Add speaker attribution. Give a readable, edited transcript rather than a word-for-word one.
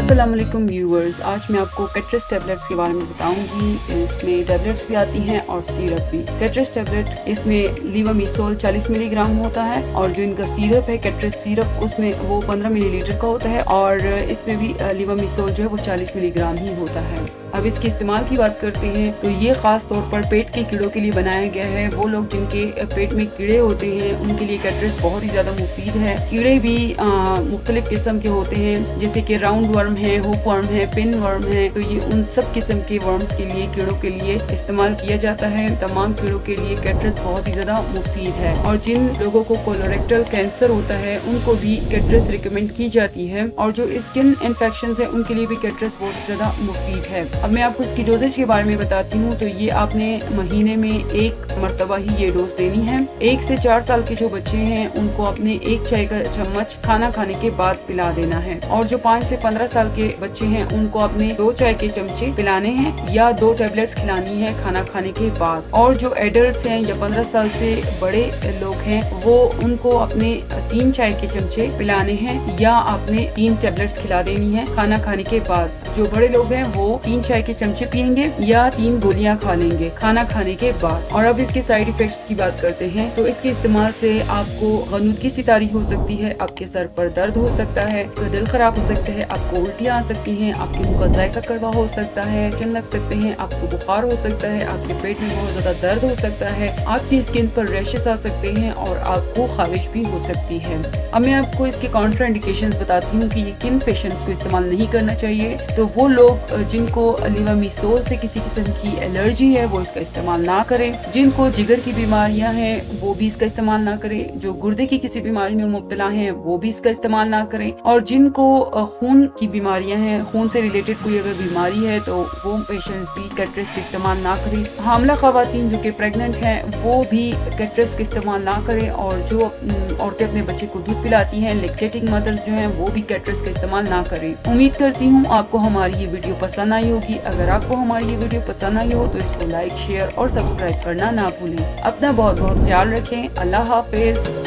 Speaker 1: अस्सलाम वालेकुम व्यूअर्स, आज मैं आपको कैट्रेस टैबलेट्स के बारे में बताऊंगी। इसमें टैबलेट्स भी आती हैं और सिरप भी। कैट्रेस टैबलेट इसमें लीवामिसोल 40 मिलीग्राम होता है और जो इनका सिरप है कैट्रेस सिरप उसमें वो 15 मिलीलीटर का होता है और इसमें भी लीवामिसोल जो है वो 40 मिलीग्राम ही होता है। अब इसके इस्तेमाल की बात करते हैं तो ये खास तौर पर पेट के कीड़ों के लिए बनाया गया है। वो लोग जिनके पेट में कीड़े होते हैं उनके लिए कैट्रेस बहुत ही ज़्यादा मुफीद है। कीड़े भी मुख्तलिफ किस्म के होते हैं, जैसे कि राउंड वर्म है, हुक वर्म है, पिन वर्म है, तो ये उन सब किस्म के वर्म्स के लिए, कीड़ों के लिए इस्तेमाल किया जाता है। तमाम कीड़ों के लिए कैट्रेस बहुत ही ज़्यादा मुफीद है और जिन लोगों को कोलोरेक्टल कैंसर होता है उनको भी कैट्रेस रिकमेंड की जाती है और जो स्किन इन्फेक्शन है उनके लिए भी कैट्रेस बहुत ज़्यादा मुफीद है। अब मैं आपको इसकी डोजेज के बारे में बताती हूँ। तो ये आपने महीने में एक मरतबा ही ये डोज देनी है। 1 से 4 साल के जो बच्चे हैं उनको अपने 1 चाय का चम्मच खाना खाने के बाद पिला देना है और जो 5 से 15 साल के बच्चे हैं उनको अपने 2 चाय के चमचे पिलाने हैं या 2 टैबलेट्स खिलानी है खाना खाने के बाद। और जो एडल्ट्स हैं या 15 साल से बड़े लोग हैं वो उनको अपने 3 चाय के चमचे पिलाने हैं या आपने 3 टैबलेट्स खिला देनी है खाना खाने के बाद। जो बड़े लोग हैं वो 3 चाय के चमचे पियेंगे या 3 गोलियां खा लेंगे खाना खाने के बाद। और अब इसके साइड इफेक्ट्स की बात करते हैं तो इसके इस्तेमाल से आपको गनुदगी सी तारी हो सकती है, आपके सर पर दर्द हो सकता है, दिल खराब हो सकता है, आपको उल्टियाँ आ सकती हैं, आपके मुंह का जायका कड़वा हो सकता है, चन लग सकते हैं, आपको बुखार हो सकता है, आपके पेट में बहुत ज्यादा दर्द हो सकता है, आपकी स्किन पर रैशेस आ सकते हैं और आपको खारिश भी हो सकती है। अब मैं आपको इसके काउंटर इंडिकेशंस बताती हूँ कि ये किन पेशेंट्स को इस्तेमाल नहीं करना चाहिए। तो वो लोग जिनको लीवामिसोल से किसी किस्म की एलर्जी है वो इसका इस्तेमाल ना करें, जिनको जिगर की बीमारियां हैं वो भी इसका इस्तेमाल ना करें, जो गुर्दे की किसी बीमारी में मुब्तला हैं वो भी इसका इस्तेमाल ना करें और जिनको खून की बीमारियां हैं, खून से रिलेटेड कोई अगर बीमारी है तो वो पेशेंट्स भी कैट्रेस का इस्तेमाल ना करें। हामला खवातीन जो कि प्रेग्नेंट हैं वो भी कैट्रेस का इस्तेमाल ना करें और जो औरतें अपने बच्चे को दूध पिलाती हैं, लैक्टेटिंग मदर्स जो हैं वो भी कैट्रेस का इस्तेमाल ना करें। उम्मीद करती हूँ आपको हमारी ये वीडियो पसंद आई होगी। अगर आपको हमारी ये वीडियो पसंद आई हो तो इसको लाइक, शेयर और सब्सक्राइब करना ना भूलें। अपना बहुत बहुत ख्याल रखें। अल्लाह हाफिज।